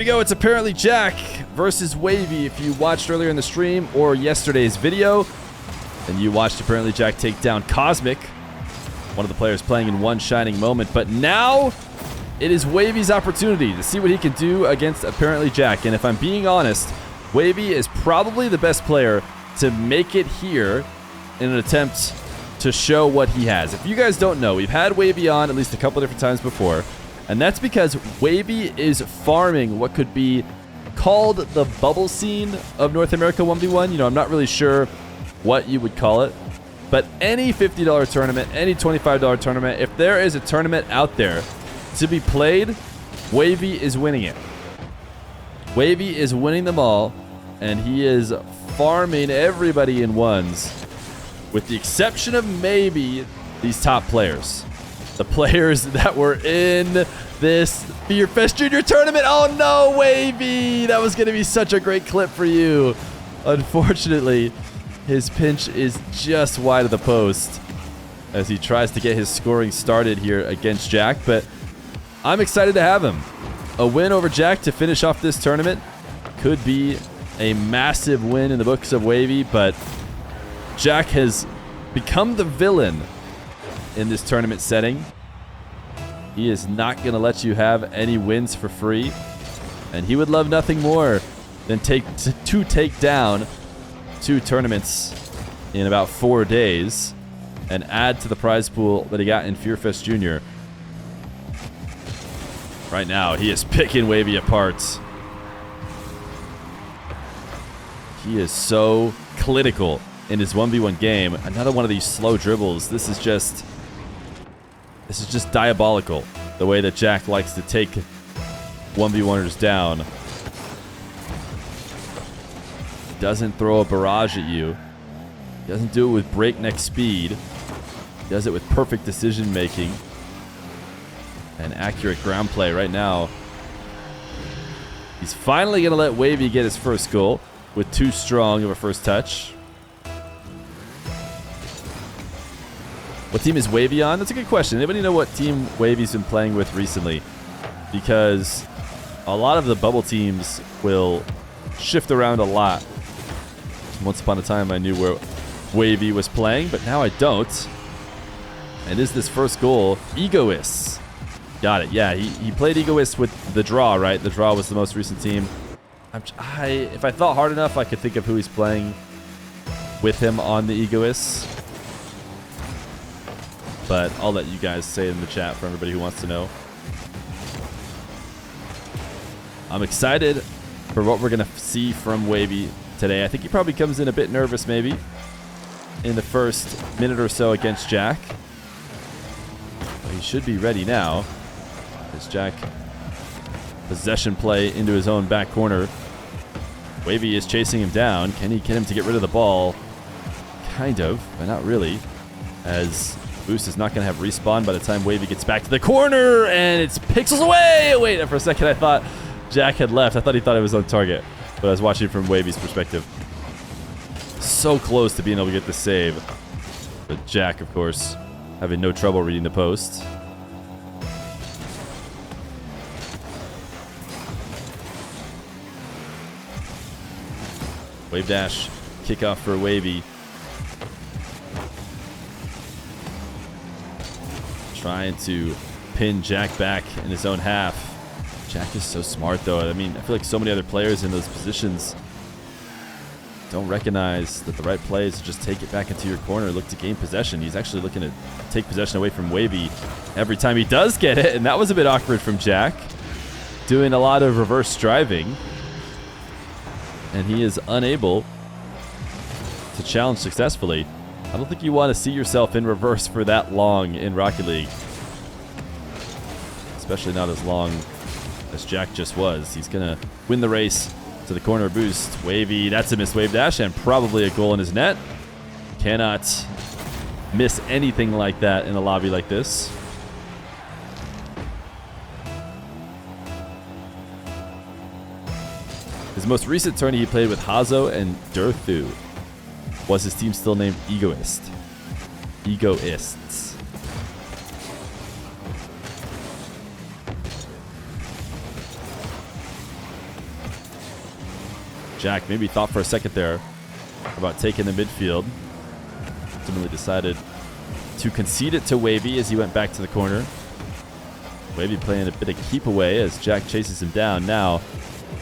Here we go. It's ApparentlyJack versus Wavy. If you watched earlier in the stream or yesterday's video, then you watched ApparentlyJack take down Cosmic, one of the players playing in one shining moment. But now it is Wavy's opportunity to see what he can do against ApparentlyJack. And if I'm being honest, Wavy is probably the best player to make it here in an attempt to show what he has. If you guys don't know, we've had Wavy on at least a couple different times before. And that's because Wavy is farming what could be called the bubble scene of North America 1v1. You know, I'm not really sure what you would call it. But any $50 tournament, any $25 tournament, if there is a tournament out there to be played, Wavy is winning it. Wavy is winning them all, and he is farming everybody in ones, with the exception of maybe these top players. The players that were in this Feer Fest Junior tournament. Oh no, Wavy! That was going to be such a great clip for you. Unfortunately, his pinch is just wide of the post as he tries to get his scoring started here against Jack. But I'm excited to have him. A win over Jack to finish off this tournament could be a massive win in the books of Wavy, but Jack has become the villain in this tournament setting. He is not going to let you have any wins for free, and he would love nothing more than to take down 2 tournaments in about 4 days and add to the prize pool that he got in Feer Fest Junior. Right now, he is picking Wavy apart. He is so clinical in his 1v1 game. Another one of these slow dribbles. This is just diabolical, the way that Jack likes to take 1v1ers down. Doesn't throw a barrage at you. Doesn't do it with breakneck speed. Does it with perfect decision making and accurate ground play. Right now, he's finally going to let Wavy get his first goal with too strong of a first touch. What team is Wavy on? That's a good question. Anybody know what team Wavy's been playing with recently? Because a lot of the bubble teams will shift around a lot. Once upon a time, I knew where Wavy was playing, but now I don't. And is this first goal Egoists? Got it. Yeah, he played Egoists with the Draw, right? The Draw was the most recent team. If I thought hard enough, I could think of who he's playing with him on the Egoists. But I'll let you guys say it in the chat for everybody who wants to know. I'm excited for what we're going to see from Wavy today. I think he probably comes in a bit nervous maybe in the first minute or so against Jack. But he should be ready now as Jack possession play into his own back corner. Wavy is chasing him down. Can he get him to get rid of the ball? Kind of, but not really, as Boost is not going to have respawn by the time Wavy gets back to the corner, and it's pixels away. Wait, for a second I thought Jack had left. I thought he thought it was on target, but I was watching from Wavy's perspective. So close to being able to get the save, but Jack, of course, having no trouble reading the post. Wave dash, kickoff for Wavy. Trying to pin Jack back in his own half. Jack is so smart, though. I mean, I feel like so many other players in those positions don't recognize that the right play is to just take it back into your corner, look to gain possession. He's actually looking to take possession away from Wavy every time he does get it, and that was a bit awkward from Jack. Doing a lot of reverse driving, and he is unable to challenge successfully. I don't think you want to see yourself in reverse for that long in Rocket League. Especially not as long as Jack just was. He's going to win the race to the corner boost. Wavy, that's a missed wave dash and probably a goal in his net. Cannot miss anything like that in a lobby like this. His most recent tourney he played with Hazo and Durthu. Was his team still named Egoist? Egoists. Jack maybe thought for a second there about taking the midfield. Ultimately decided to concede it to Wavy as he went back to the corner. Wavy playing a bit of keep away as Jack chases him down. Now,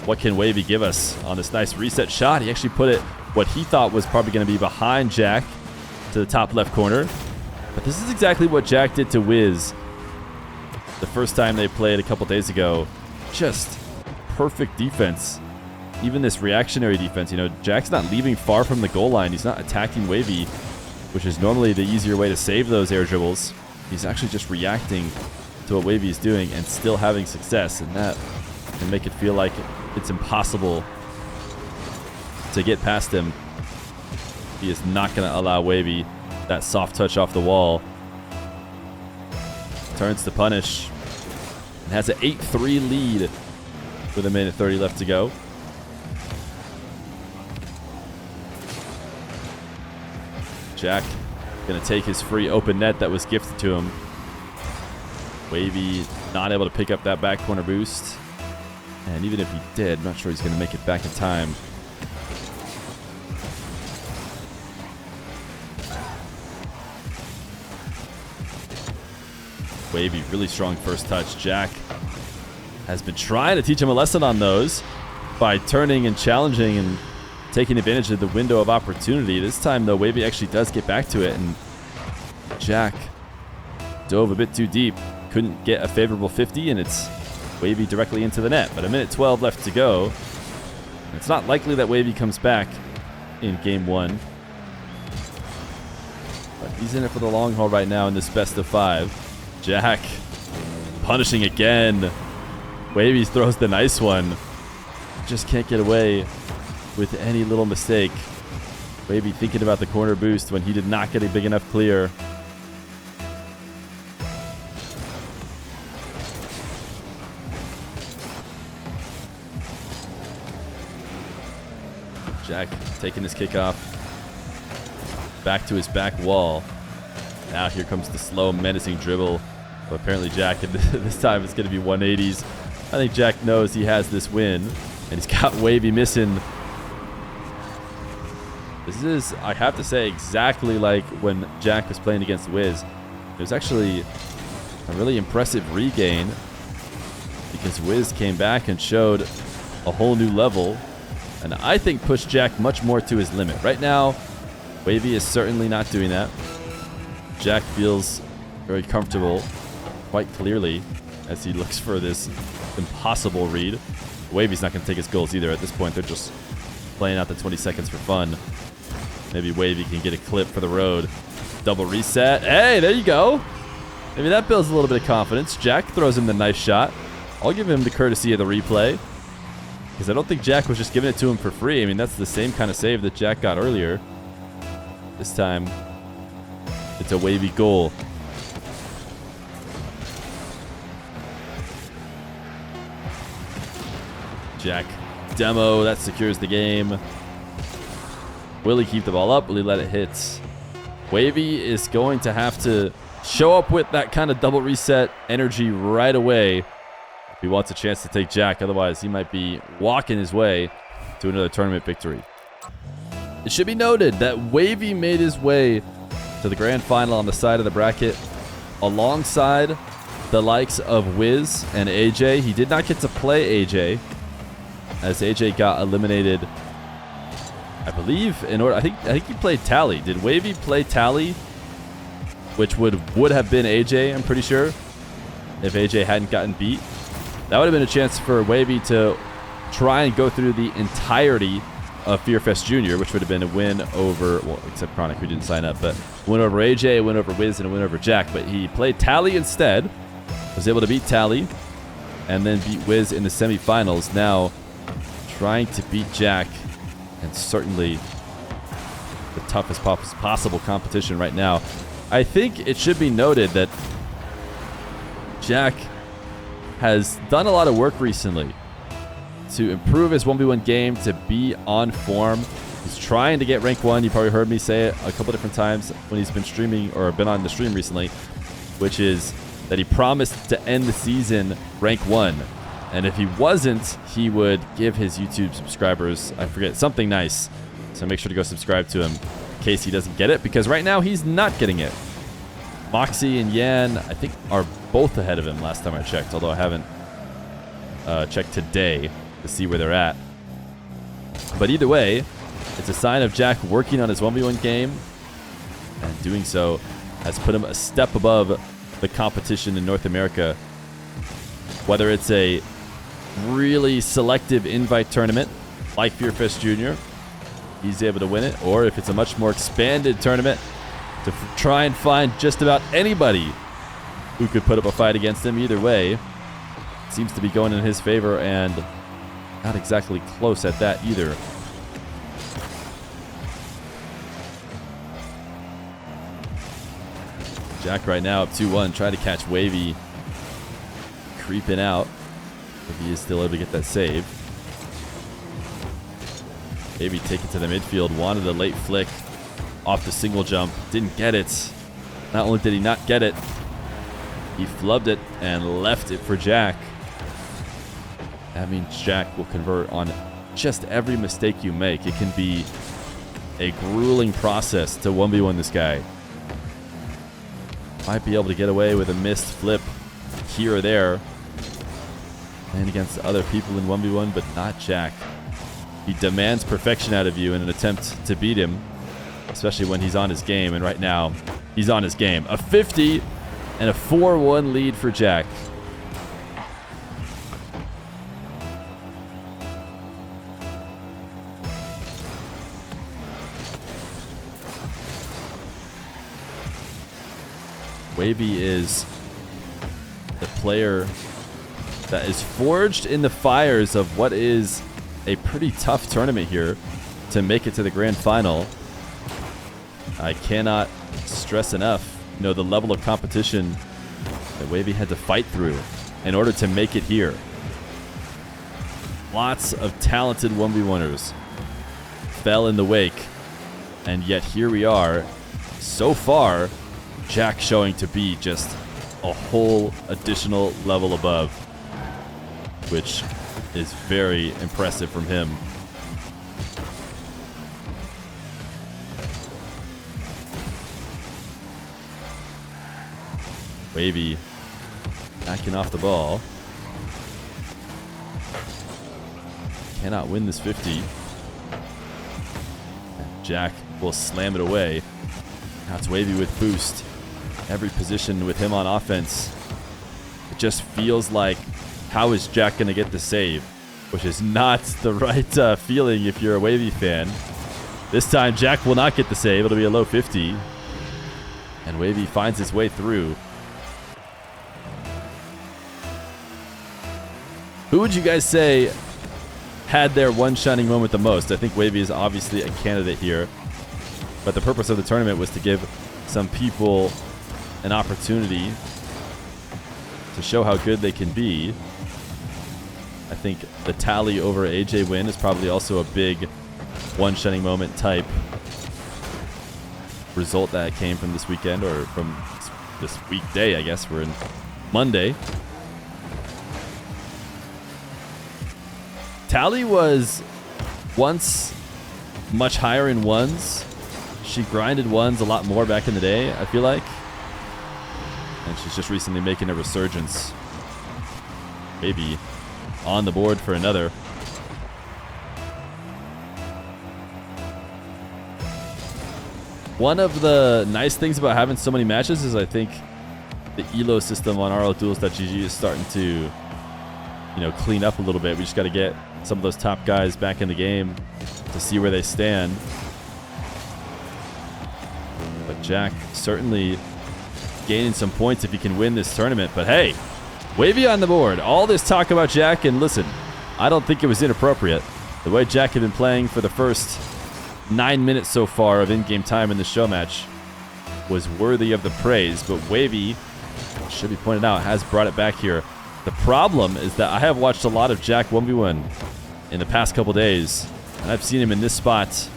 what can Wavy give us on this nice reset shot? He actually put it what he thought was probably going to be behind Jack to the top left corner. But this is exactly what Jack did to Wiz the first time they played a couple days ago. Just perfect defense. Even this reactionary defense, you know, Jack's not leaving far from the goal line. He's not attacking Wavy, which is normally the easier way to save those air dribbles. He's actually just reacting to what Wavy is doing and still having success, and that can make it feel like it's impossible to get past him. He is not going to allow Wavy that soft touch off the wall. Turns to punish and has an 8-3 lead with a minute 30 left to go. Jack going to take his free open net that was gifted to him. Wavy not able to pick up that back corner boost. And even if he did, I'm not sure he's going to make it back in time. Wavy, really strong first touch. Jack has been trying to teach him a lesson on those by turning and challenging and taking advantage of the window of opportunity. This time, though, Wavy actually does get back to it, and Jack dove a bit too deep. Couldn't get a favorable 50, and it's Wavy directly into the net. But a minute 12 left to go. It's not likely that Wavy comes back in game one. But he's in it for the long haul right now in this best of 5. Jack punishing again. Wavy throws the nice one. Just can't get away with any little mistake. Wavy thinking about the corner boost when he did not get a big enough clear. Jack taking his kickoff back to his back wall. Now here comes the slow, menacing dribble. But apparently Jack, this time it's going to be 180s. I think Jack knows he has this win. And he's got Wavy missing. This is, I have to say, exactly like when Jack was playing against Wiz. It was actually a really impressive regain because Wiz came back and showed a whole new level. And I think pushed Jack much more to his limit. Right now, Wavy is certainly not doing that. Jack feels very comfortable, quite clearly, as he looks for this impossible read. Wavy's not going to take his goals either. At this point, they're just playing out the 20 seconds for fun. Maybe Wavy can get a clip for the road. Double reset. Hey, there you go. Maybe that builds a little bit of confidence. Jack throws him the nice shot. I'll give him the courtesy of the replay, because I don't think Jack was just giving it to him for free. I mean, that's the same kind of save that Jack got earlier. This time, it's a Wavy goal. Jack demo, that secures the game. Will he keep the ball up? Will he let it hit? Wavy is going to have to show up with that kind of double reset energy right away if he wants a chance to take Jack. Otherwise, he might be walking his way to another tournament victory. It should be noted that Wavy made his way to the grand final on the side of the bracket alongside the likes of Wiz and AJ. He did not get to play AJ, as AJ got eliminated, I believe, in order. I think he played Tally. Did Wavy play Tally, which would have been AJ, I'm pretty sure, if AJ hadn't gotten beat? That would have been a chance for Wavy to try and go through the entirety of Fearfest Jr., which would have been a win over, well, except Chronic, who didn't sign up, but win over AJ, a win over Wiz, and a win over Jack. But he played Tally instead, was able to beat Tally, and then beat Wiz in the semifinals. Now trying to beat Jack, and certainly the toughest possible competition right now. I think it should be noted that Jack has done a lot of work recently to improve his 1v1 game, to be on form. He's trying to get rank 1. You probably heard me say it a couple different times when he's been streaming or been on the stream recently, which is that he promised to end the season rank 1. And if he wasn't, he would give his YouTube subscribers, I forget, something nice. So make sure to go subscribe to him in case he doesn't get it, because right now he's not getting it. Moxie and Yan, I think, are both ahead of him last time I checked, although I haven't checked today to see where they're at. But either way, it's a sign of Jack working on his 1v1 game, and doing so has put him a step above the competition in North America. Whether it's a really selective invite tournament like Fearfest Jr., he's able to win it, or if it's a much more expanded tournament to try and find just about anybody who could put up a fight against him. Either way, it seems to be going in his favor, and not exactly close at that either. Jack right now up 2-1, try to catch Wavy creeping out. If he is still able to get that save. Wavy take it to the midfield, wanted a late flick off the single jump, didn't get it. Not only did he not get it, he flubbed it and left it for Jack. That means Jack will convert on just every mistake you make. It can be a grueling process to 1v1 this guy. Might be able to get away with a missed flip here or there and against other people in 1v1, but not Jack. He demands perfection out of you in an attempt to beat him, especially when he's on his game, and right now he's on his game. A 50 and a 4-1 lead for Jack. Wavy is the player that is forged in the fires of what is a pretty tough tournament here to make it to the grand final. I cannot stress enough, the level of competition that Wavy had to fight through in order to make it here. Lots of talented 1v1ers fell in the wake, and yet here we are. So far, Jack showing to be just a whole additional level above, which is very impressive from him. Wavy backing off the ball. Cannot win this 50. Jack will slam it away. Now it's Wavy with boost. Every position with him on offense. It just feels like, how is Jack going to get the save? Which is not the right feeling if you're a Wavy fan. This time, Jack will not get the save. It'll be a low 50. And Wavy finds his way through. Who would you guys say had their one shining moment the most? I think Wavy is obviously a candidate here. But the purpose of the tournament was to give some people an opportunity to show how good they can be. I think the Tally over AJ win is probably also a big one shining moment type result that came from this weekend, or from this weekday, I guess. We're in Monday. Tally was once much higher in ones. She grinded ones a lot more back in the day, I feel like. And she's just recently making a resurgence. Maybe on the board for another. One of the nice things about having so many matches is I think the elo system on RLDuels.gg is starting to, clean up a little bit. We just got to get some of those top guys back in the game to see where they stand. But Jack certainly gaining some points if he can win this tournament. But hey, Wavy on the board. All this talk about Jack, and listen, I don't think it was inappropriate. The way Jack had been playing for the first 9 minutes so far of in-game time in the show match was worthy of the praise. But Wavy, should be pointed out, has brought it back here. The problem is that I have watched a lot of Jack 1v1 in the past couple days, and I've seen him in this spot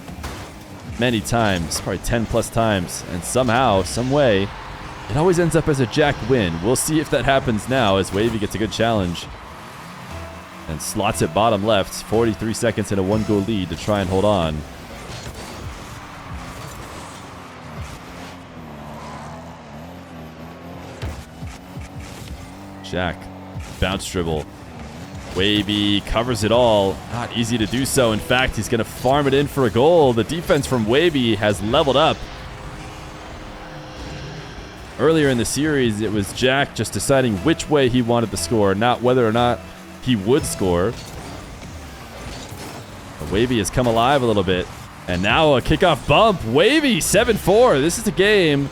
many times, probably 10 plus times, and somehow, some way, it always ends up as a Jack win. We'll see if that happens now as Wavy gets a good challenge. and slots it bottom left. 43 seconds and a 1-goal lead to try and hold on. Jack, bounce dribble. Wavy covers it all. Not easy to do so. In fact, he's going to farm it in for a goal. The defense from Wavy has leveled up. Earlier in the series, it was Jack just deciding which way he wanted to score, not whether or not he would score. But Wavy has come alive a little bit. And now a kickoff bump. Wavy, 7-4. This is a game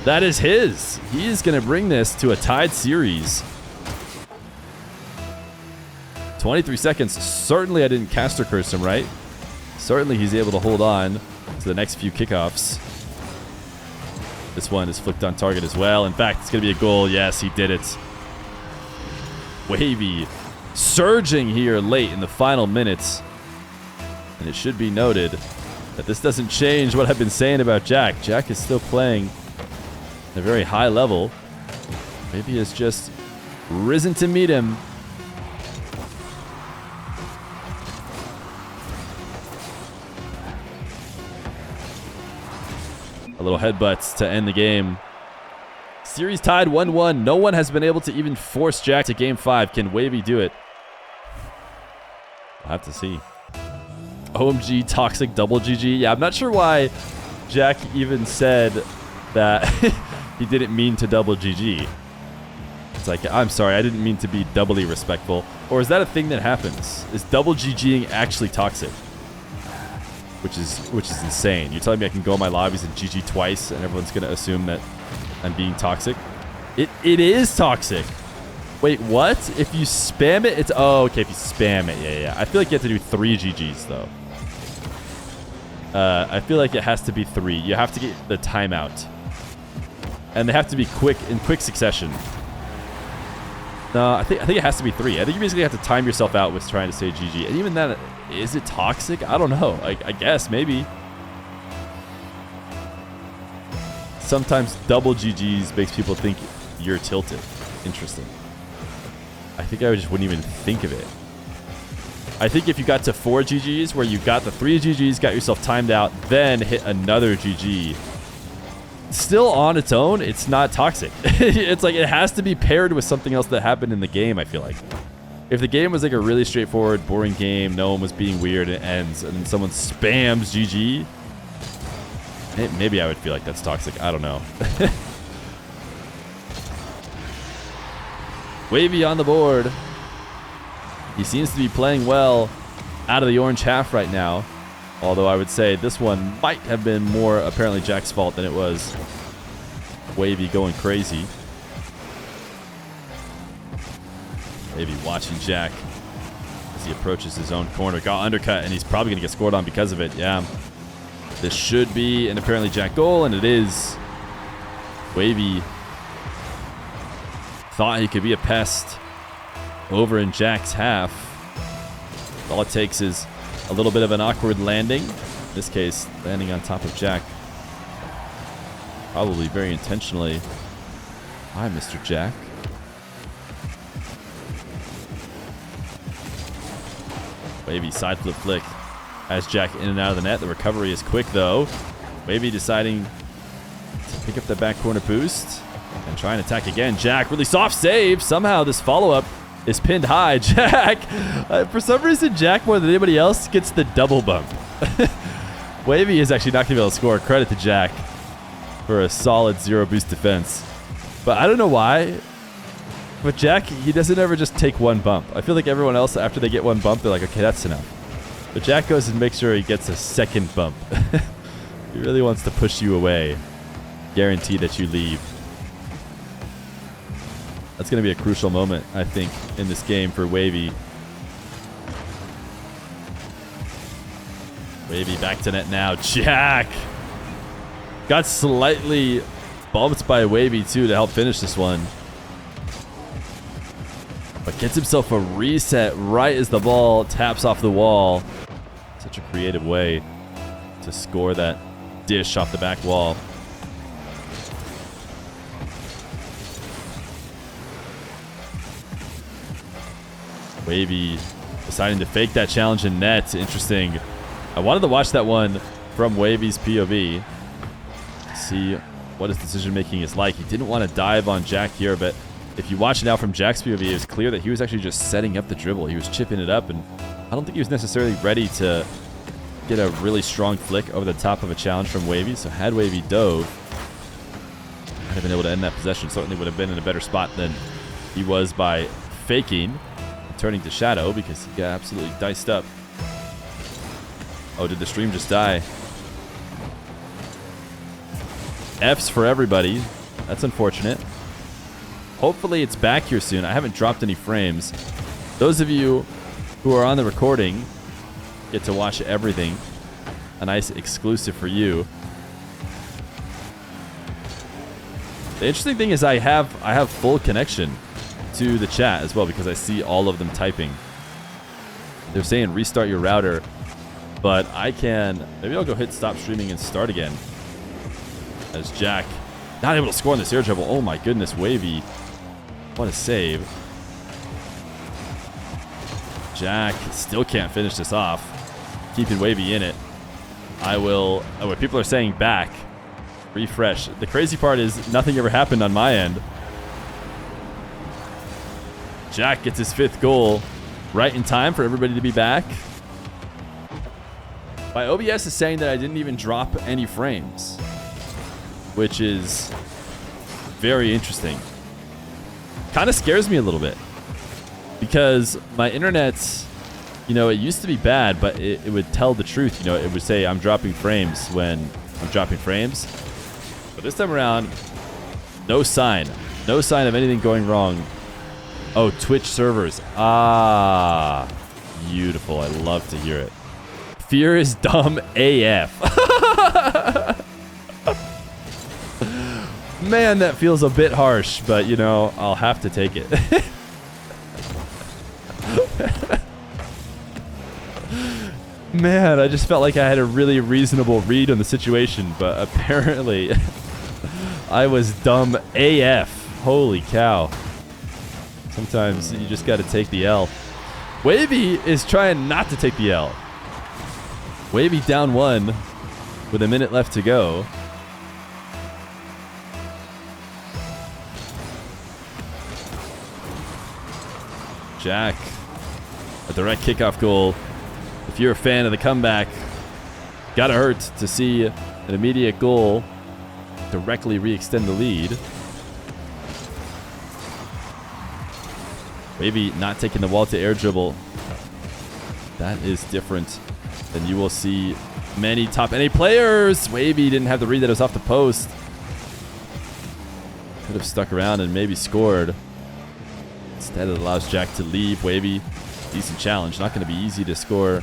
that is his. He's going to bring this to a tied series. 23 seconds. Certainly I didn't caster curse him, right? Certainly he's able to hold on to the next few kickoffs. This one is flicked on target as well. In fact, it's going to be a goal. Yes, he did it. Wavy surging here late in the final minutes. And it should be noted that this doesn't change what I've been saying about Jack. Jack is still playing at a very high level. Wavy has just risen to meet him. A little headbutts to end the game. Series tied 1-1. No one has been able to even force Jack to game 5. Can Wavy do it? We'll have to see. OMG, toxic double GG. Yeah, I'm not sure why Jack even said that he didn't mean to double GG. It's like, I'm sorry, I didn't mean to be doubly respectful. Or is that a thing that happens? Is double GGing actually toxic? Which is insane. You're telling me I can go in my lobbies and GG twice and everyone's going to assume that I'm being toxic? It is toxic. Wait, what? If you spam it, it's... Oh, okay, if you spam it. Yeah. I feel like you have to do 3 GGs, though. I feel like it has to be 3. You have to get the timeout. And they have to be in quick succession. No, I think it has to be 3. I think you basically have to time yourself out with trying to say GG. And even that... Is it toxic? I don't know. I guess, maybe. Sometimes double GGs makes people think you're tilted. Interesting. I think I just wouldn't even think of it. I think if you got to 4 GGs, where you got the 3 GGs, got yourself timed out, then hit another GG, still on its own, it's not toxic. It's like it has to be paired with something else that happened in the game, I feel like. If the game was like a really straightforward, boring game, no one was being weird, and it ends, and then someone spams GG, maybe I would feel like that's toxic. I don't know. Wavy on the board. He seems to be playing well out of the orange half right now. Although I would say this one might have been more apparently Jack's fault than it was Wavy going crazy. Maybe watching Jack as he approaches his own corner. Got undercut, and he's probably going to get scored on because of it. Yeah. This should be an apparently Jack goal, and it is. Wavy thought he could be a pest over in Jack's half. All it takes is a little bit of an awkward landing. In this case, landing on top of Jack. Probably very intentionally. Hi, Mr. Jack. Wavy side flip flick has Jack in and out of the net. The recovery is quick, though. Wavy deciding to pick up the back corner boost and try and attack again. Jack, really soft save. Somehow this follow-up is pinned high. Jack, for some reason, Jack more than anybody else gets the double bump. Wavy is actually not going to be able to score. Credit to Jack for a solid 0 boost defense. But I don't know why. But Jack, he doesn't ever just take 1 bump. I feel like everyone else, after they get 1 bump, they're like, okay, that's enough. But Jack goes and makes sure he gets a 2nd bump. He really wants to push you away. Guarantee that you leave. That's going to be a crucial moment, I think, in this game for Wavy. Wavy back to net now. Jack! Got slightly bumped by Wavy, too, to help finish this one. But gets himself a reset right as the ball taps off the wall. Such a creative way to score that dish off the back wall. Wavy deciding to fake that challenge in net. Interesting. I wanted to watch that one from Wavy's POV. See what his decision making is like. He didn't want to dive on Jack here, but if you watch it now from Jack's POV, it was clear that he was actually just setting up the dribble. He was chipping it up, and I don't think he was necessarily ready to get a really strong flick over the top of a challenge from Wavy. So had Wavy dove, might have been able to end that possession. Certainly would have been in a better spot than he was by faking and turning to Shadow, because he got absolutely diced up. Oh, did the stream just die? F's for everybody. That's unfortunate. Hopefully it's back here soon. I haven't dropped any frames. Those of you who are on the recording get to watch everything. A nice exclusive for you. The interesting thing is I have full connection to the chat as well, because I see all of them typing. They're saying restart your router, but I can... Maybe I'll go hit stop streaming and start again. As Jack not able to score on this air dribble. Oh my goodness, Wavy. What a save. Jack still can't finish this off. Keeping Wavy in it. I will... Oh, what people are saying back. Refresh. The crazy part is nothing ever happened on my end. Jack gets his 5th goal right in time for everybody to be back. My OBS is saying that I didn't even drop any frames, which is very interesting. Kind of scares me a little bit, because my internet, you know, it used to be bad, but it would tell the truth. You know, it would say I'm dropping frames when I'm dropping frames. But this time around, no sign. No sign of anything going wrong. Oh, Twitch servers. Ah, beautiful. I love to hear it. Fear is dumb AF. Man, that feels a bit harsh, but, you know, I'll have to take it. Man, I just felt like I had a really reasonable read on the situation, but apparently I was dumb AF. Holy cow. Sometimes you just got to take the L. Wavy is trying not to take the L. Wavy down 1 with a minute left to go. Jack, a direct kickoff goal. If you're a fan of the comeback, gotta hurt to see an immediate goal directly re-extend the lead. Wavy not taking the wall to air dribble. That is different than you will see many top NA players. Wavy didn't have the read that it was off the post. Could have stuck around and maybe scored. Instead, it allows Jack to leave. Wavy, decent challenge. Not going to be easy to score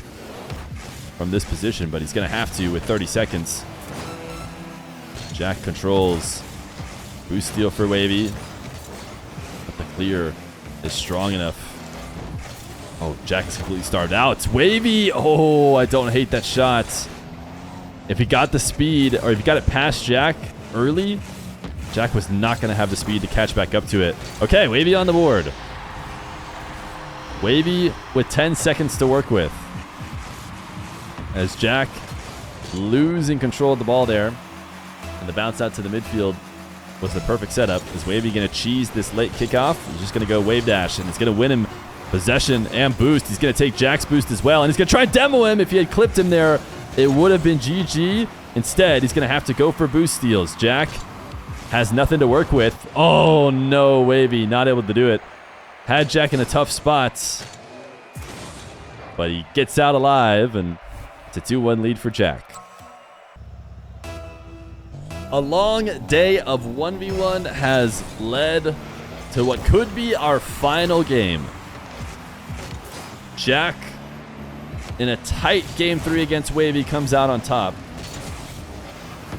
from this position, but he's going to have to with 30 seconds. Jack controls. Boost steal for Wavy. But the clear is strong enough. Oh, Jack is completely starved out. Wavy! Oh, I don't hate that shot. If he got the speed, or if he got it past Jack early, Jack was not going to have the speed to catch back up to it. Okay, Wavy on the board. Wavy with 10 seconds to work with. As Jack losing control of the ball there. And the bounce out to the midfield was the perfect setup. Is Wavy going to cheese this late kickoff? He's just going to go wave dash, and it's going to win him possession and boost. He's going to take Jack's boost as well, and he's going to try and demo him. If he had clipped him there, it would have been GG. Instead, he's going to have to go for boost steals. Jack has nothing to work with. Oh, no, Wavy not able to do it. Had Jack in a tough spot, but he gets out alive, and it's a 2-1 lead for Jack. A long day of 1v1 has led to what could be our final game. Jack, in a tight Game 3 against Wavy, comes out on top.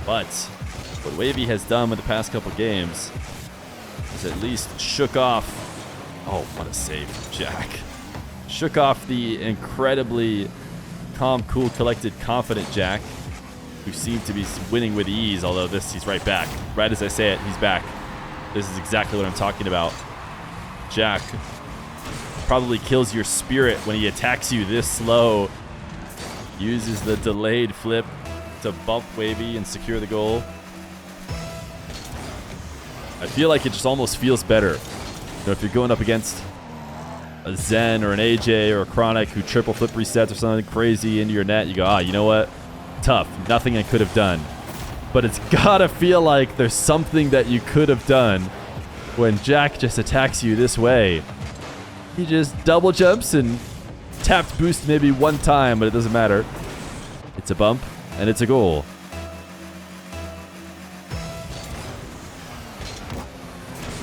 But what Wavy has done with the past couple games is at least shook off... Oh, what a save from Jack. Shook off the incredibly calm, cool, collected, confident Jack, who seemed to be winning with ease, although he's right back. Right as I say it, he's back. This is exactly what I'm talking about. Jack probably kills your spirit when he attacks you this slow. Uses the delayed flip to bump Wavy and secure the goal. I feel like it just almost feels better. You know, if you're going up against a Zen or an AJ or a Chronic who triple flip resets or something crazy into your net, you go, you know what? Tough. Nothing I could have done. But it's gotta feel like there's something that you could have done when Jack just attacks you this way. He just double jumps and tapped boost maybe one time, but it doesn't matter. It's a bump, and it's a goal.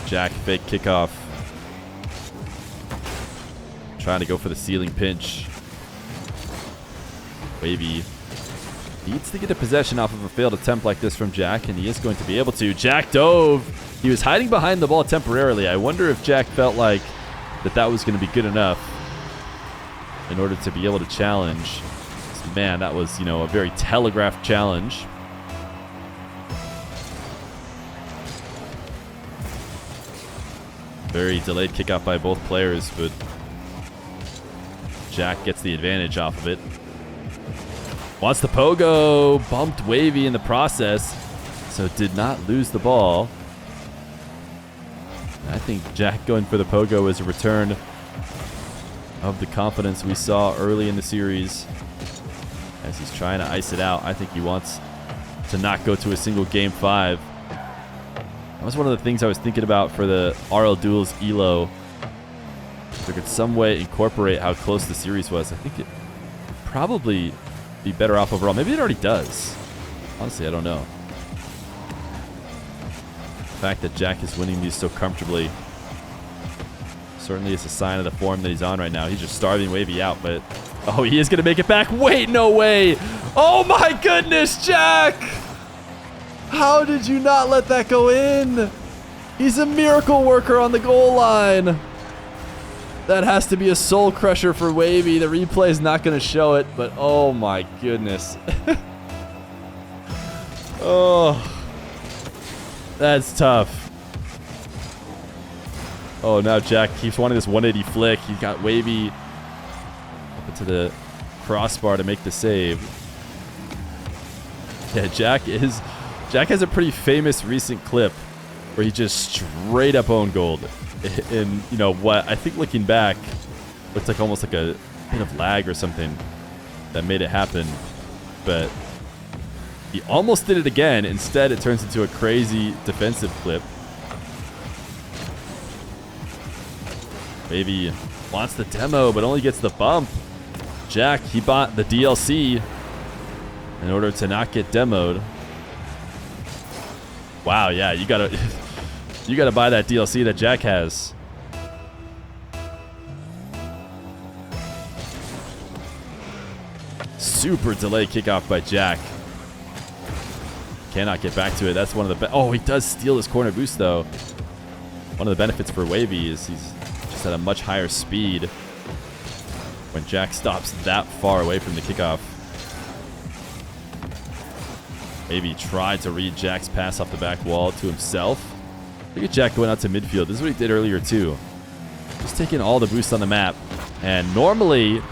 Jack fake kickoff. Trying to go for the ceiling pinch. Wavy needs to get a possession off of a failed attempt like this from Jack, and he is going to be able to. Jack dove. He was hiding behind the ball temporarily. I wonder if Jack felt like that was going to be good enough in order to be able to challenge. Man, that was, a very telegraphed challenge. Very delayed kickoff by both players, but Jack gets the advantage off of it. Wants the pogo, bumped Wavy in the process, so did not lose the ball. I think Jack going for the pogo is a return of the confidence we saw early in the series as he's trying to ice it out. I think he wants to not go to a single game 5. That was one of the things I was thinking about for the RL Duels ELO. If there could some way incorporate how close the series was, I think it would probably be better off overall. Maybe it already does. Honestly, I don't know. The fact that Jack is winning these so comfortably certainly is a sign of the form that he's on right now. He's just starving Wavy out, but oh, he is going to make it back. Wait, no way. Oh my goodness, Jack. How did you not let that go in? He's a miracle worker on the goal line. That has to be a soul crusher for Wavy. The replay is not going to show it, but oh my goodness. Oh, that's tough. Oh, now Jack keeps wanting this 180 flick. He got Wavy up into the crossbar to make the save. Yeah, Jack has a pretty famous recent clip where he just straight up owned gold. In, what I think looking back, looks like almost like a bit of lag or something that made it happen. But he almost did it again. Instead, it turns into a crazy defensive clip. Wavy wants the demo, but only gets the bump. Jack, he bought the DLC in order to not get demoed. Wow, yeah, you gotta buy that DLC that Jack has. Super delayed kickoff by Jack. Cannot get back to it. That's one of the oh, he does steal his corner boost though. One of the benefits for Wavy is he's just at a much higher speed when Jack stops that far away from the kickoff. Wavy tried to read Jack's pass off the back wall to himself. Look at Jack going out to midfield. This is what he did earlier too. Just taking all the boosts on the map. And normally,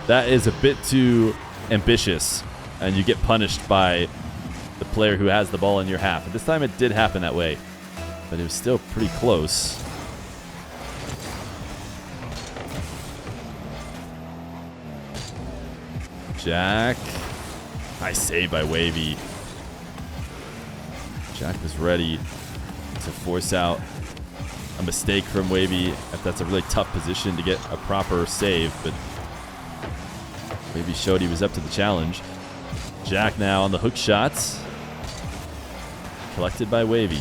that is a bit too ambitious. And you get punished by the player who has the ball in your half. And this time it did happen that way. But it was still pretty close. Jack. Nice save by Wavy. Jack was ready to force out a mistake from Wavy if that's a really tough position to get a proper save, but Wavy showed he was up to the challenge. Jack now on the hook shots. Collected by Wavy.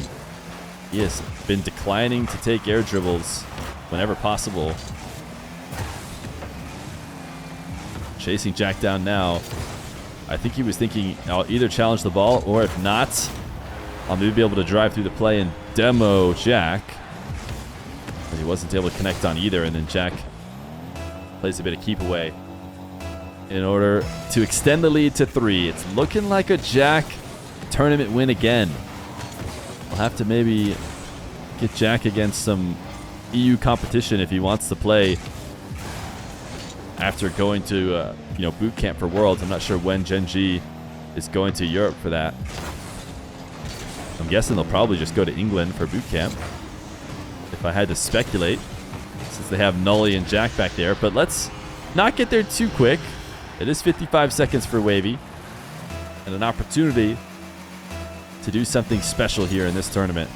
He has been declining to take air dribbles whenever possible. Chasing Jack down now. I think he was thinking, I'll either challenge the ball, or if not, I'll maybe be able to drive through the play and demo Jack. But he wasn't able to connect on either, and then Jack plays a bit of keep away in order to extend the lead to 3. It's looking like a Jack tournament win again. We'll have to maybe get Jack against some EU competition if he wants to play after going to boot camp for Worlds. I'm not sure when Gen G is going to Europe for that. I'm guessing they'll probably just go to England for boot camp, if I had to speculate, since they have Nully and Jack back there. But let's not get there too quick. It is 55 seconds for Wavy, and an opportunity to do something special here in this tournament.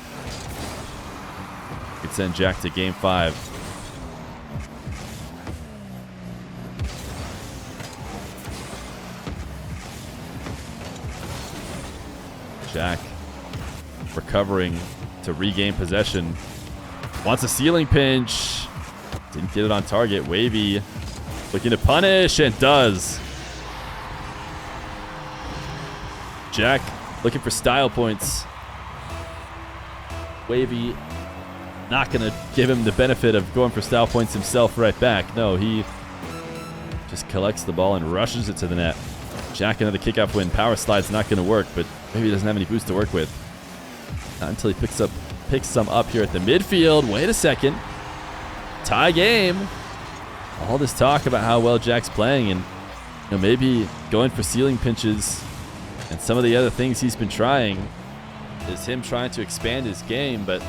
Could send Jack to game 5. Jack recovering to regain possession. Wants a ceiling pinch. Didn't get it on target. Wavy looking to punish, and does. Jack looking for style points. Wavy not going to give him the benefit of going for style points himself right back. No, he just collects the ball and rushes it to the net. Jack another kickoff win. Power slide's not going to work, but maybe he doesn't have any boost to work with. Not until he picks some up here at the midfield. Wait a second. Tie game. All this talk about how well Jack's playing, and maybe going for ceiling pinches and some of the other things he's been trying is him trying to expand his game, but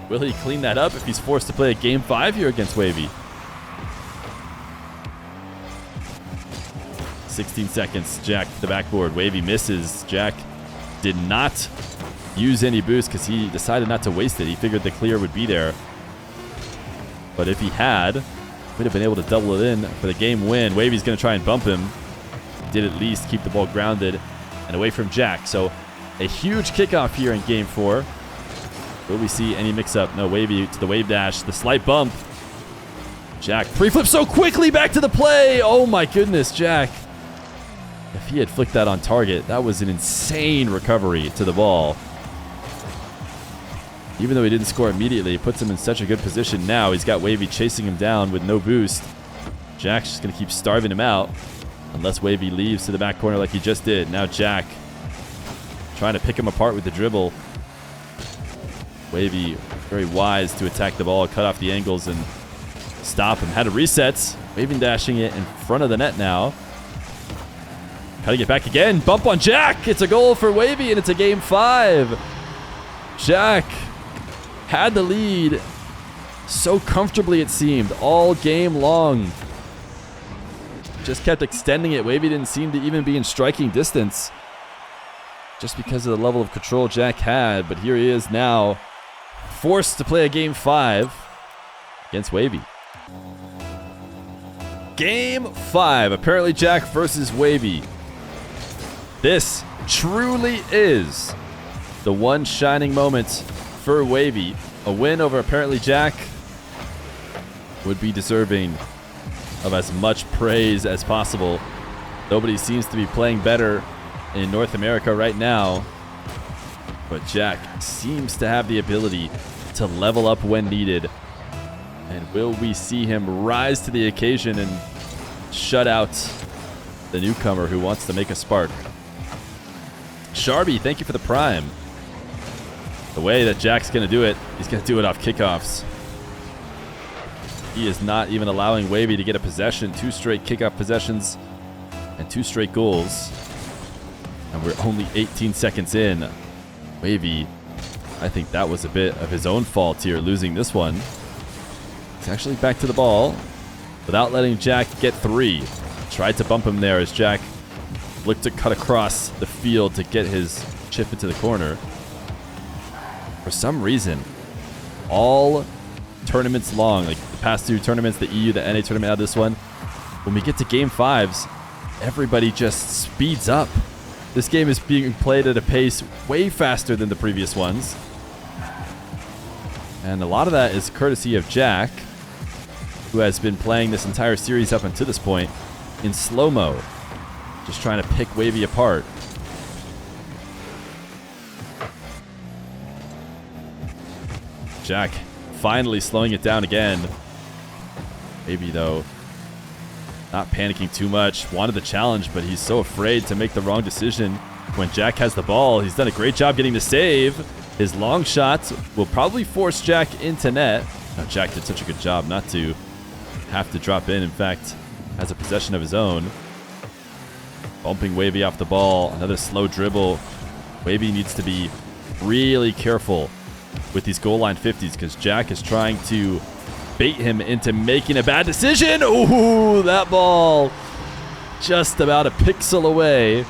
will he clean that up if he's forced to play a game 5 here against Wavy? 16 seconds. Jack to the backboard. Wavy misses. Jack did not use any boost because he decided not to waste it. He figured the clear would be there. But if he had, would have been able to double it in for the game win. Wavy's going to try and bump him. Did at least keep the ball grounded and away from Jack. So a huge kickoff here in game 4. Will we see any mix-up? No. Wavy to the wave dash. The slight bump. Jack pre-flip so quickly back to the play. Oh my goodness, Jack. If he had flicked that on target, that was an insane recovery to the ball. Even though he didn't score immediately, it puts him in such a good position now. He's got Wavy chasing him down with no boost. Jack's just going to keep starving him out unless Wavy leaves to the back corner like he just did. Now Jack trying to pick him apart with the dribble. Wavy very wise to attack the ball, cut off the angles, and stop him. Had to reset. Wavy dashing it in front of the net now. Cutting it back again. Bump on Jack. It's a goal for Wavy, and it's a game 5. Jack had the lead so comfortably, it seemed, all game long. Just kept extending it. Wavy didn't seem to even be in striking distance just because of the level of control Jack had. But here he is now, forced to play a game 5 against Wavy. Game 5, ApparentlyJack versus Wavy. This truly is the one shining moment for Wavy. A win over ApparentlyJack would be deserving of as much praise as possible. Nobody seems to be playing better in North America right now, but Jack seems to have the ability to level up when needed. And will we see him rise to the occasion and shut out the newcomer who wants to make a spark? Sharby, thank you for the prime. The way that Jack's going to do it, he's going to do it off kickoffs. He is not even allowing Wavy to get a possession. 2 straight kickoff possessions and 2 straight goals. And we're only 18 seconds in. Wavy, I think that was a bit of his own fault here, losing this one. He's actually back to the ball without letting Jack get 3. Tried to bump him there as Jack looked to cut across the field to get his chip into the corner. For some reason, all tournaments long, like the past 2 tournaments, the EU, the NA tournament, out of this one, when we get to game 5s, everybody just speeds up. This game is being played at a pace way faster than the previous ones. And a lot of that is courtesy of Jack, who has been playing this entire series up until this point in slow-mo, just trying to pick Wavy apart. Jack finally slowing it down again. Wavy, though, not panicking too much. Wanted the challenge, but he's so afraid to make the wrong decision. When Jack has the ball, he's done a great job getting the save. His long shots will probably force Jack into net. Now, Jack did such a good job not to have to drop in. In fact, has a possession of his own. Bumping Wavy off the ball. Another slow dribble. Wavy needs to be really careful with these goal line 50s because Jack is trying to bait him into making a bad decision. Ooh, that ball just about a pixel away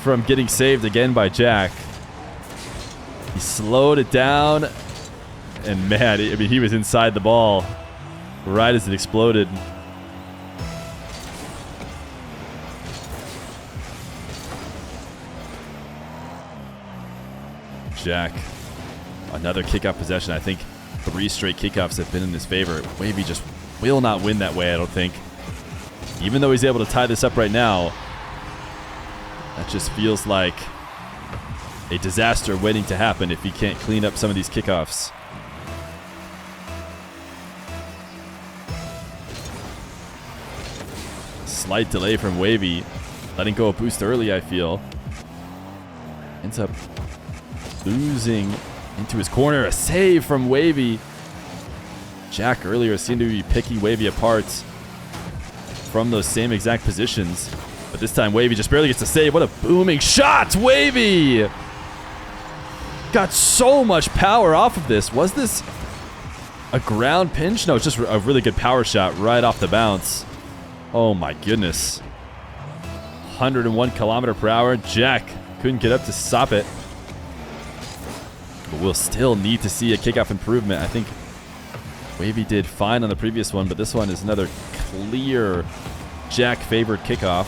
from getting saved again by Jack. He slowed it down. And man, I mean, he was inside the ball right as it exploded. Jack, another kickoff possession. I think 3 straight kickoffs have been in his favor. Wavy just will not win that way, I don't think. Even though he's able to tie this up right now, that just feels like a disaster waiting to happen if he can't clean up some of these kickoffs. Slight delay from Wavy. Letting go a boost early, I feel. Ends up losing into his corner. A save from Wavy. Jack earlier seemed to be picking Wavy apart from those same exact positions. But this time Wavy just barely gets a save. What a booming shot! Wavy got so much power off of this. Was this a ground pinch? No, it's just a really good power shot right off the bounce. Oh my goodness. 101 km/h. Jack couldn't get up to stop it. But we'll still need to see a kickoff improvement. I think Wavy did fine on the previous one, but this one is another clear Jack favored kickoff.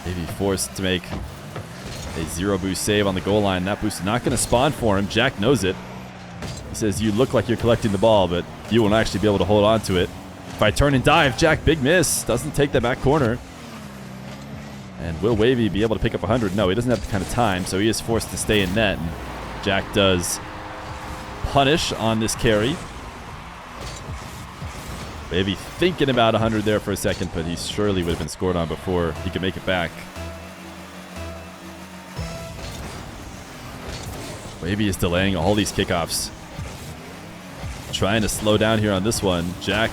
Wavy forced to make a 0 boost save on the goal line. That boost is not going to spawn for him. Jack knows it. He says, you look like you're collecting the ball, but you won't actually be able to hold on to it. If I turn and dive, Jack, big miss. Doesn't take the back corner. And will Wavy be able to pick up 100? No, he doesn't have the kind of time, so he is forced to stay in net. And Jack does punish on this carry. Wavy thinking about 100 there for a second, but he surely would have been scored on before he could make it back. Wavy is delaying all these kickoffs. Trying to slow down here on this one. Jack,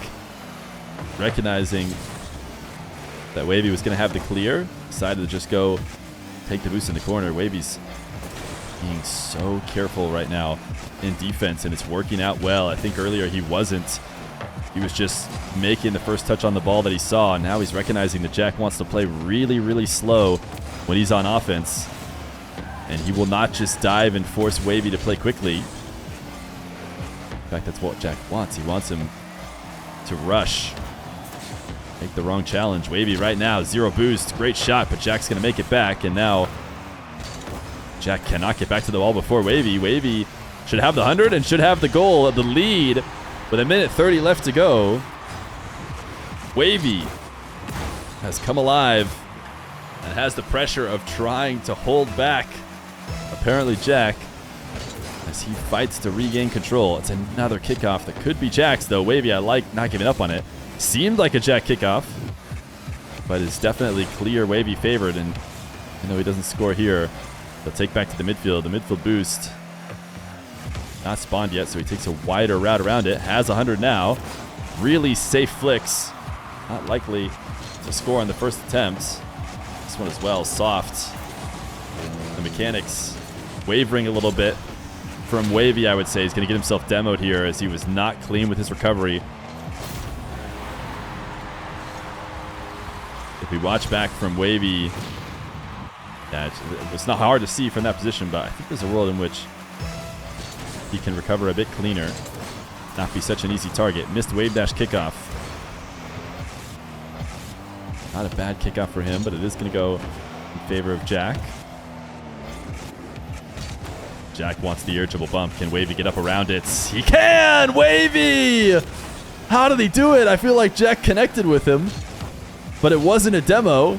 recognizing that Wavy was going to have the clear, decided to just go take the boost in the corner. Wavy's being so careful right now in defense, and it's working out well. I think earlier he wasn't. He was just making the first touch on the ball that he saw, and now he's recognizing that Jack wants to play really, really slow when he's on offense. And he will not just dive and force Wavy to play quickly. In fact, that's what Jack wants. He wants him to rush. Make the wrong challenge. Wavy right now, 0 boost. Great shot, but Jack's going to make it back. And now Jack cannot get back to the ball before Wavy. Wavy should have the 100 and should have the goal, the lead. With 1:30 left to go, Wavy has come alive and has the pressure of trying to hold back ApparentlyJack as he fights to regain control. It's another kickoff that could be Jack's, though. Wavy, I like not giving up on it. Seemed like a Jack kickoff, but it's definitely clear Wavy favored, and even though he doesn't score here, they'll take back to the midfield. The midfield boost not spawned yet, so he takes a wider route around it. Has 100 now. Really safe flicks. Not likely to score on the first attempt. This one as well, soft. The mechanics wavering a little bit from Wavy, I would say. He's going to get himself demoed here as he was not clean with his recovery. If we watch back from Wavy, yeah, it's not hard to see from that position, but I think there's a world in which he can recover a bit cleaner. Not be such an easy target. Missed wave dash kickoff. Not a bad kickoff for him, but it is going to go in favor of Jack. Jack wants the air dribble bump. Can Wavy get up around it? He can! Wavy! How did he do it? I feel like Jack connected with him, but it wasn't a demo.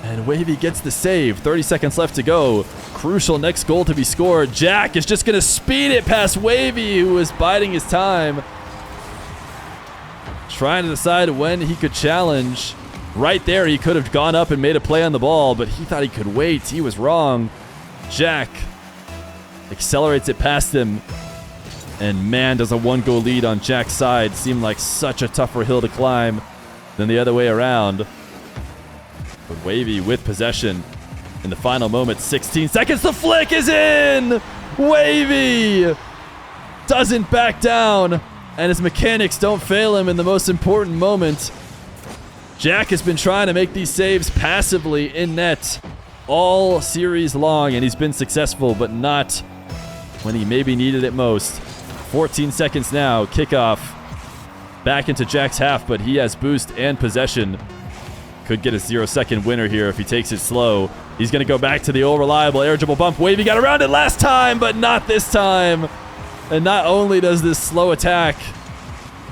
And Wavy gets the save. 30 seconds left to go. Crucial next goal to be scored. Jack is just going to speed it past Wavy, who is biding his time. Trying to decide when he could challenge. Right there, he could have gone up and made a play on the ball, but he thought he could wait. He was wrong. Jack accelerates it past him And man, does a 1-goal lead on Jack's side seem like such a tougher hill to climb than the other way around. But Wavy with possession in the final moment, 16 seconds. The flick is in! Wavy doesn't back down, and his mechanics don't fail him in the most important moment. Jack has been trying to make these saves passively in net all series long, and he's been successful, but not when he maybe needed it most. 14 seconds now, kickoff back into Jack's half, but he has boost and possession. Could get a 0-second winner here if he takes it slow. He's going to go back to the old reliable air dribble bump. Wavy got around it last time, but not this time. And not only does this slow attack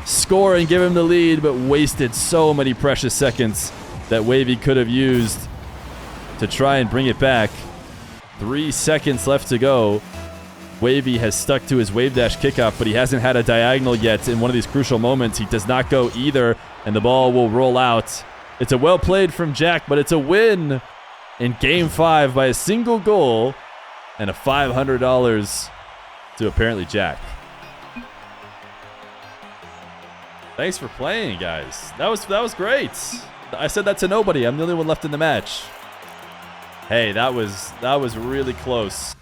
score and give him the lead, but wasted so many precious seconds that Wavy could have used to try and bring it back. 3 seconds left to go. Wavy has stuck to his wave dash kickoff, but he hasn't had a diagonal yet. In one of these crucial moments, he does not go either, and the ball will roll out. It's a well played from Jack, but it's a win in Game 5 by a single goal and a $500 to Apparently Jack. Thanks for playing, guys. That was great. I said that to nobody. I'm the only one left in the match. Hey, that was really close.